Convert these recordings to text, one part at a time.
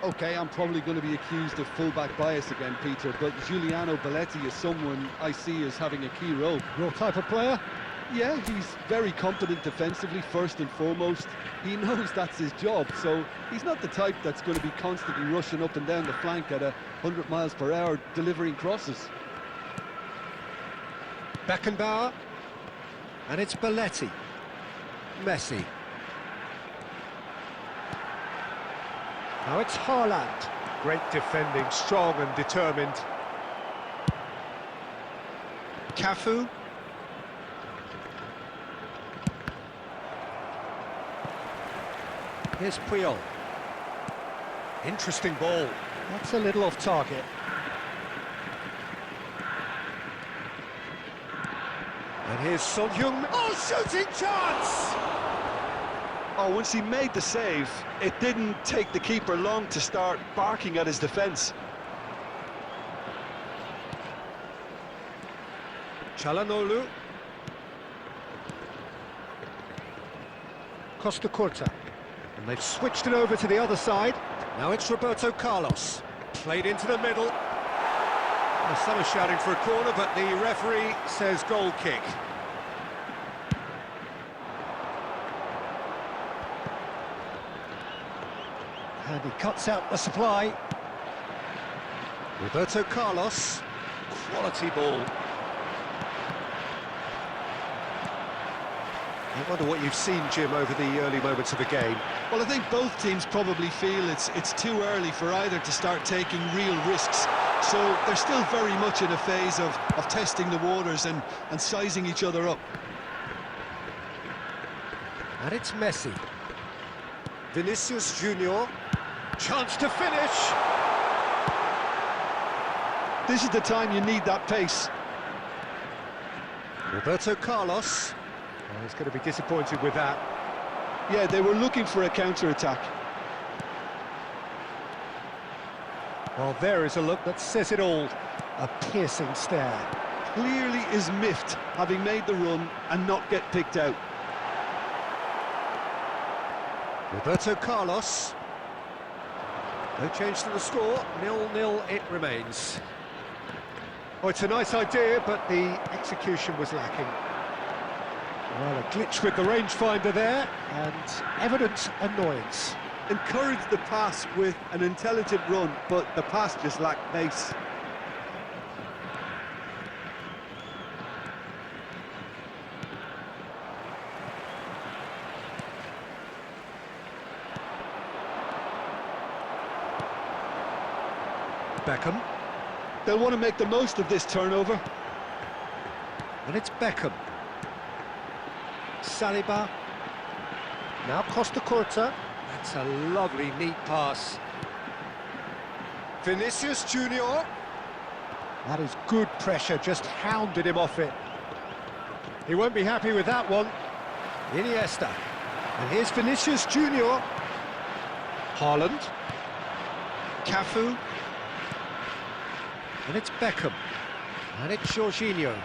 Okay, I'm probably going to be accused of fullback bias again, Peter, but Giuliano Belletti is someone I see as having a key role. Your type of player? Yeah, he's very competent defensively, first and foremost. He knows that's his job, so he's not the type that's going to be constantly rushing up and down the flank at 100 miles per hour, delivering crosses. Beckenbauer. And it's Belletti. Messi. Now it's Haaland. Great defending, strong and determined. Cafu. Here's Puyol. Interesting ball. That's a little off target. And here's Son Heung-min. Oh, shooting chance! Oh, once he made the save, it didn't take the keeper long to start barking at his defence. Çalhanoğlu. Costa Curta. And they've switched it over to the other side. Now it's Roberto Carlos. Played into the middle. Well, some are shouting for a corner, but the referee says goal kick. And he cuts out the supply. Roberto Carlos. Quality ball. I wonder what you've seen, Jim, over the early moments of the game. Well, I think both teams probably feel it's too early for either to start taking real risks. So they're still very much in a phase of testing the waters and sizing each other up. And it's Messi. Vinicius Junior. Chance to finish. This is the time you need that pace. Roberto Carlos. Oh, he's going to be disappointed with that. Yeah, they were looking for a counter-attack. Well, there is a look that says it all. A piercing stare. Clearly is miffed, having made the run and not get picked out. Roberto Carlos. No change to the score, 0-0 it remains. Oh, it's a nice idea, but the execution was lacking. Well, a glitch with the rangefinder there, and evident annoyance. Encouraged the pass with an intelligent run, but the pass just lacked pace. Beckham. They'll want to make the most of this turnover. And it's Beckham. Saliba. Now Costa Curta. That's a lovely, neat pass. Vinicius Junior. That is good pressure, just hounded him off it. He won't be happy with that one. Iniesta. And here's Vinicius Junior. Haaland. Cafu. And it's Beckham. And it's Jorginho.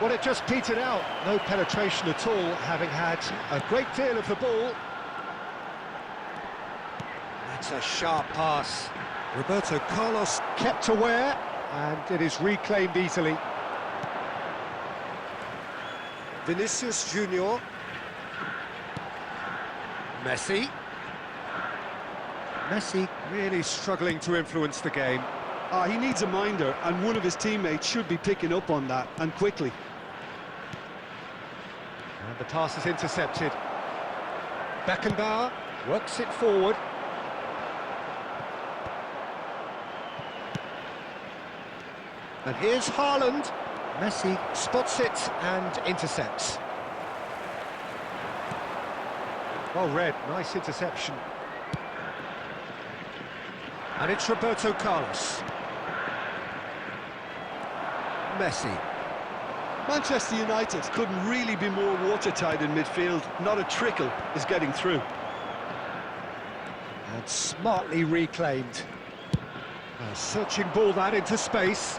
Well, it just petered out. No penetration at all, having had a great deal of the ball. That's a sharp pass. Roberto Carlos kept aware, and it is reclaimed easily. Vinicius Junior. Messi. Messi really struggling to influence the game. He needs a minder, and one of his teammates should be picking up on that, and quickly. And the pass is intercepted. Beckenbauer works it forward. And here's Haaland. Messi spots it and intercepts. Well read, nice interception. And it's Roberto Carlos. Messi. Manchester United couldn't really be more watertight in midfield. Not a trickle is getting through. And smartly reclaimed. A searching ball that into space.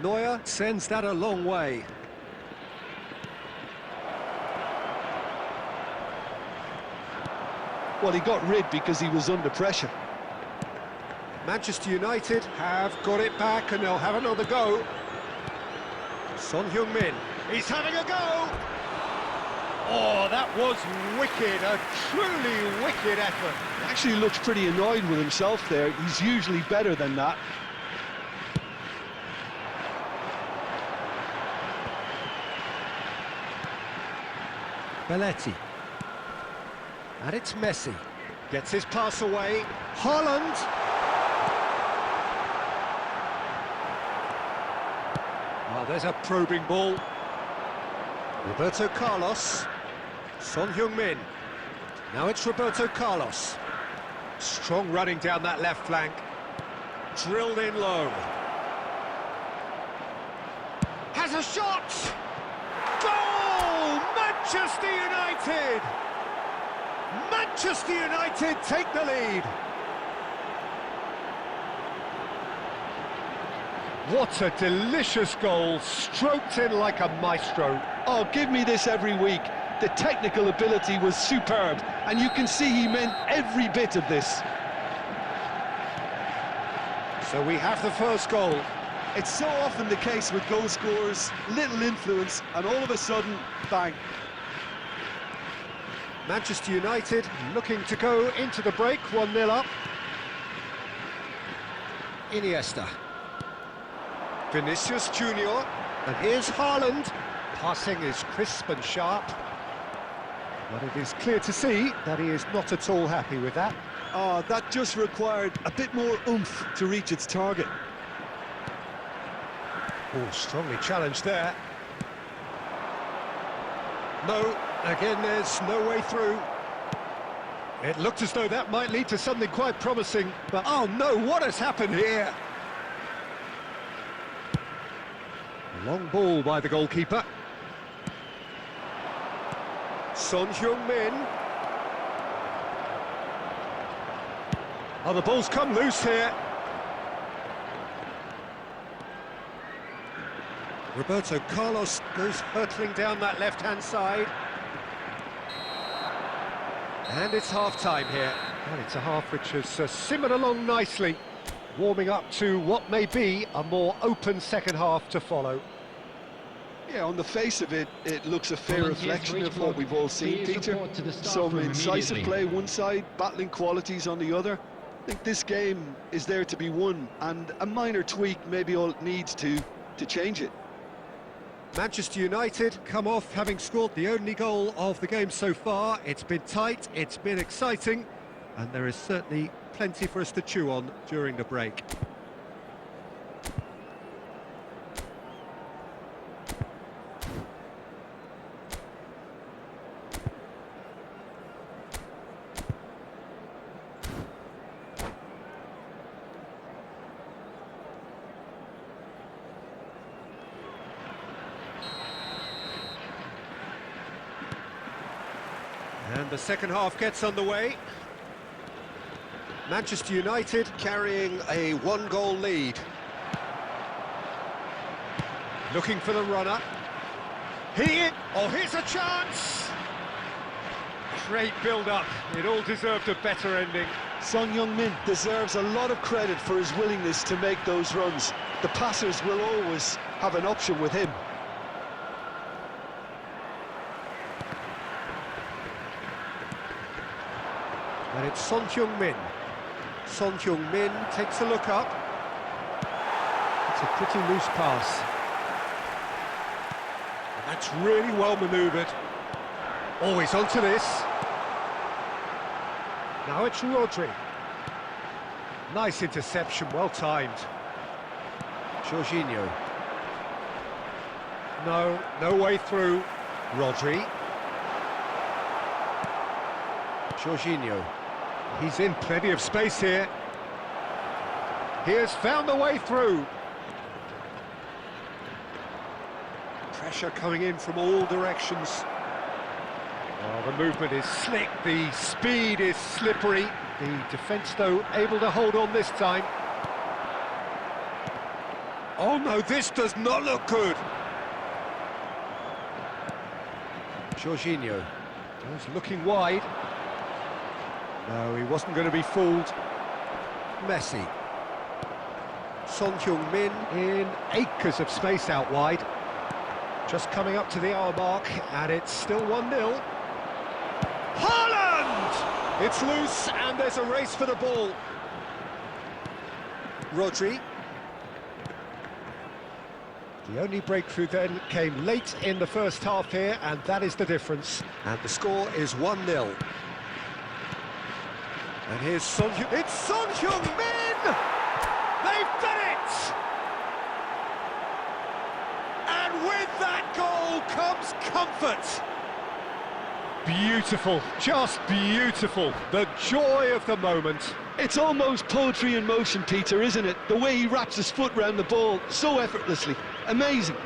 Neuer sends that a long way. Well, he got rid because he was under pressure. Manchester United have got it back and they'll have another go. Son Heung-min, he's having a go! Oh, that was wicked, a truly wicked effort. He actually looks pretty annoyed with himself there. He's usually better than that. Belletti. And it's Messi. Gets his pass away. Haaland! Oh, there's a probing ball. Roberto Carlos. Son Heung-min. Now it's Roberto Carlos. Strong running down that left flank. Drilled in low. Has a shot! Goal! Manchester United! Manchester United take the lead. What a delicious goal, stroked in like a maestro. Oh, give me this every week. The technical ability was superb, and you can see he meant every bit of this. So we have the first goal. It's so often the case with goal scorers, little influence, and all of a sudden, bang. Manchester United looking to go into the break, 1-0 up. Iniesta. Vinicius Junior, and here's Haaland. Passing is crisp and sharp. But it is clear to see that he is not at all happy with that. Oh, that just required a bit more oomph to reach its target. Oh, strongly challenged there. No, again there's no way through. It looked as though that might lead to something quite promising, but oh no, what has happened here? A long ball by the goalkeeper. Son Heung-min. Oh, the ball's come loose here. Roberto Carlos goes hurtling down that left-hand side. And it's half-time here. And it's a half which has simmered along nicely, warming up to what may be a more open second half to follow. Yeah, on the face of it, it looks a fair reflection of what we've all seen, Peter. Some incisive play one side, battling qualities on the other. I think this game is there to be won, and a minor tweak maybe all it needs to change it. Manchester United come off having scored the only goal of the game so far. It's been tight, it's been exciting, and there is certainly plenty for us to chew on during the break. And the second half gets underway. Manchester United carrying a one-goal lead. Looking for the runner. Oh, here's a chance! Great build-up. It all deserved a better ending. Son Heung-min deserves a lot of credit for his willingness to make those runs. The passers will always have an option with him. And it's Son Heung-min. Son Heung-min takes a look up. It's a pretty loose pass. And that's really well manoeuvred. Oh, he's onto this. Now it's Rodri. Nice interception, well timed. Jorginho. No way through. Rodri. Jorginho. He's in plenty of space here. He has found the way through. Pressure coming in from all directions. Oh, the movement is slick, the speed is slippery. The defence, though, able to hold on this time. Oh no, this does not look good. Jorginho. He's looking wide. No, he wasn't going to be fooled. Messi. Son Heung-min in acres of space out wide. Just coming up to the hour mark, and it's still 1-0. Haaland! It's loose, and there's a race for the ball. Rodri. The only breakthrough then came late in the first half here, and that is the difference. And the score is 1-0. And here's Son Heung-min. It's Son Heung-min! They've done it! And with that goal comes comfort. Beautiful, just beautiful. The joy of the moment. It's almost poetry in motion, Peter, isn't it? The way he wraps his foot round the ball so effortlessly. Amazing.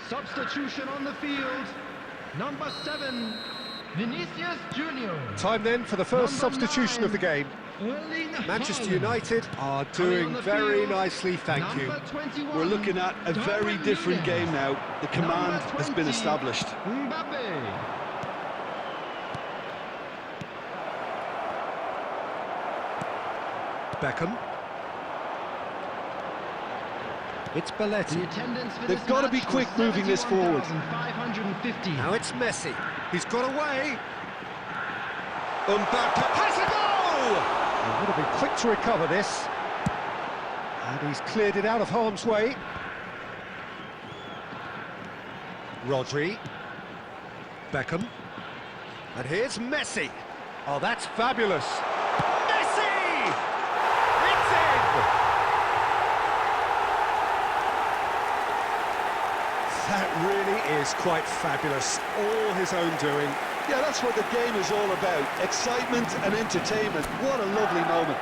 Substitution on the field, number 7, Vinicius Junior. Time then for the first Number substitution 9, of the game. Manchester Haaland. United are doing very field, nicely, thank you. number 21, We're looking at a very Darwin different Núñez. game now. The command Number has been 20, established. Mbappe. Beckham. It's The Belletti. attendance for They've this got to be match quick was moving this forward. 71,550. Now it's Messi. He's got away. Mbappe has a goal! He would have been quick to recover this. And he's cleared it out of harm's way. Rodri. Beckham. And here's Messi. Oh, that's fabulous. Messi! It's in! That really is quite fabulous. All his own doing. Yeah, that's what the game is all about. Excitement and entertainment. What a lovely moment.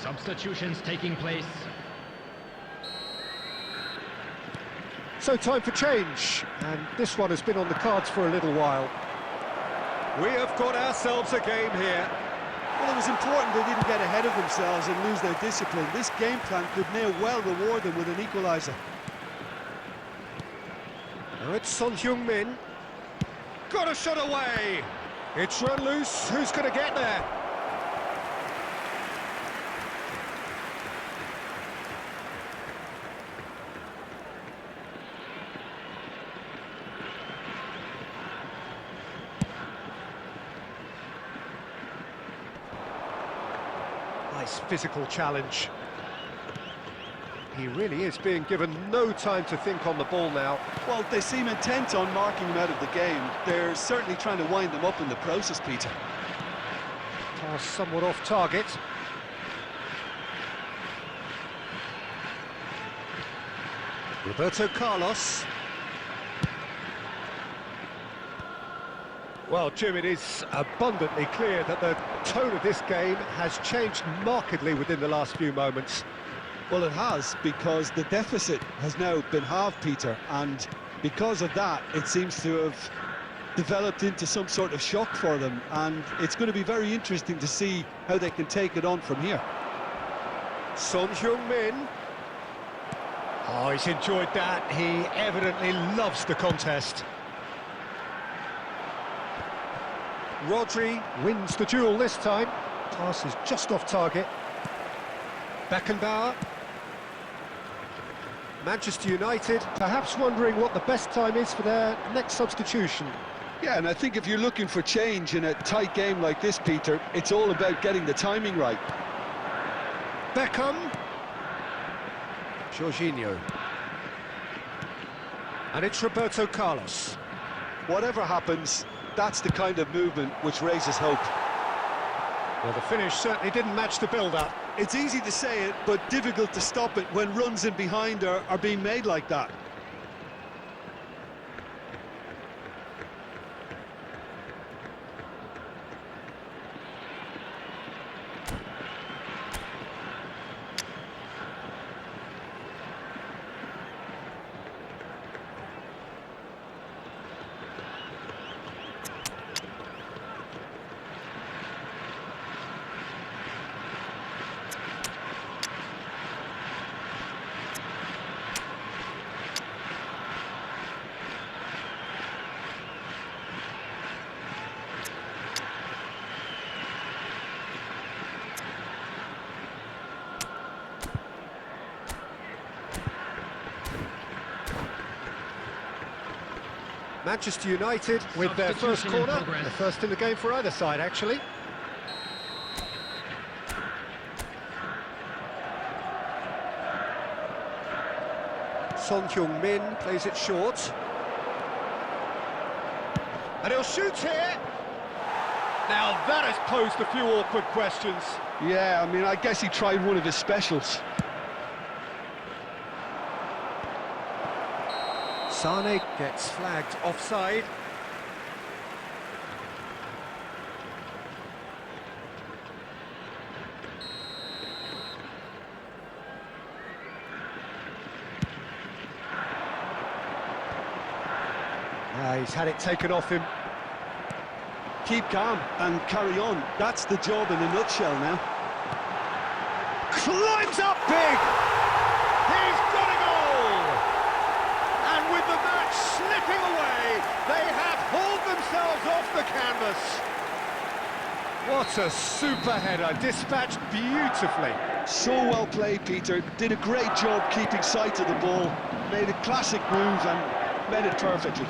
Substitutions taking place. So time for change, and this one has been on the cards for a little while. We have got ourselves a game here. Well, it was important they didn't get ahead of themselves and lose their discipline. This game plan could now well reward them with an equaliser. Now it's Son Heung-min. Got a shot away. It's run loose. Who's going to get there? Nice physical challenge. He really is being given no time to think on the ball now. Well, they seem intent on marking him out of the game. They're certainly trying to wind them up in the process, Peter. Pass somewhat off target. Roberto Carlos. Well, Well, Jim, it is abundantly clear that the tone of this game has changed markedly within the last few moments. Well, it has, because the deficit has now been halved, Peter, and because of that, it seems to have developed into some sort of shock for them, and it's going to be very interesting to see how they can take it on from here. Son Heung-min. Oh, he's enjoyed that. He evidently loves the contest. Rodri wins the duel this time. Pass is just off target. Beckenbauer. Manchester United perhaps wondering what the best time is for their next substitution. Yeah, and I think if you're looking for change in a tight game like this, Peter, it's all about getting the timing right. Beckham. Jorginho. And it's Roberto Carlos. Whatever happens, that's the kind of movement which raises hope. Well, the finish certainly didn't match the build-up. It's easy to say it, but difficult to stop it when runs in behind are being made like that. Manchester United with their first corner, the first in the game for either side, actually. Son Heung-min plays it short. And he'll shoot here. Now that has posed a few awkward questions. Yeah, I mean, I guess he tried one of his specials. Sane gets flagged offside. He's had it taken off him. Keep calm and carry on. That's the job in a nutshell now. Climbs up big! He's got a goal! And with the match slipping away, they have hauled themselves off the canvas. What a super header, dispatched beautifully. So well played, Peter. Did a great job keeping sight of the ball. Made a classic move and made it perfectly.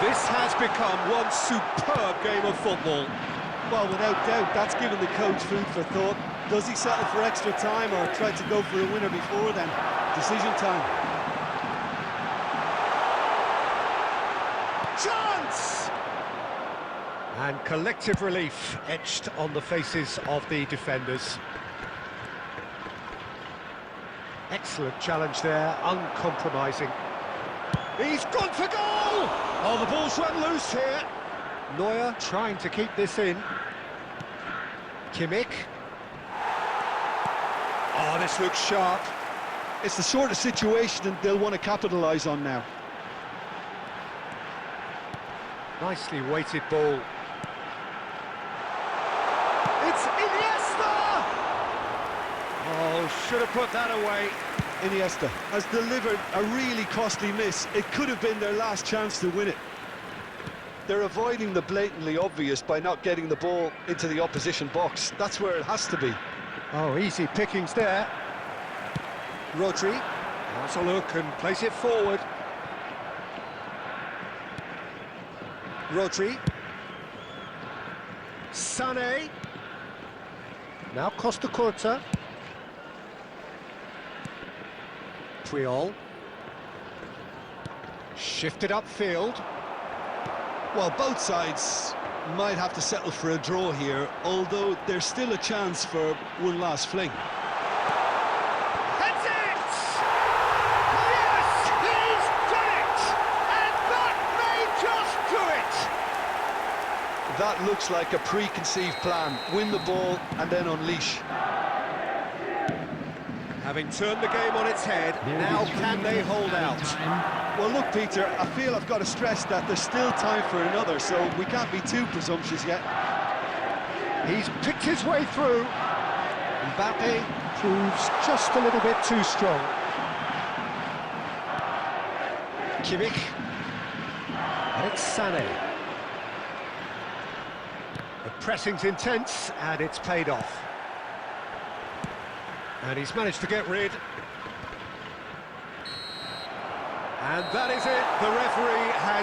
This has become one superb game of football. Well, without doubt, that's given the coach food for thought. Does he settle for extra time or try to go for a winner before then? Decision time. Chance! And collective relief etched on the faces of the defenders. Excellent challenge there, uncompromising. He's gone for goal! Oh, the ball's run loose here. Neuer trying to keep this in. Kimmich. Oh, this looks sharp. It's the sort of situation they'll want to capitalise on now. Nicely weighted ball. It's Iniesta! Oh, should have put that away. Iniesta has delivered a really costly miss. It could have been their last chance to win it. They're avoiding the blatantly obvious by not getting the ball into the opposition box. That's where it has to be. Oh, easy pickings there. Rodri has a look and plays it forward. Rodri. Sané. Now Costa Curta. Puyol. Shifted upfield. Well, both sides might have to settle for a draw here, although there's still a chance for one last fling. That's it! Yes, he's done it! And that may That looks like a preconceived plan. Win the ball and then unleash. Having turned the game on its head, now can they hold out? Well, look, Peter, I feel I've got to stress that there's still time for another, so we can't be too presumptuous yet. He's picked his way through. Mbappe proves just a little bit too strong. Kimmich. And it's Sané. The pressing's intense, and it's paid off. And he's managed to get rid. And that is it. The referee has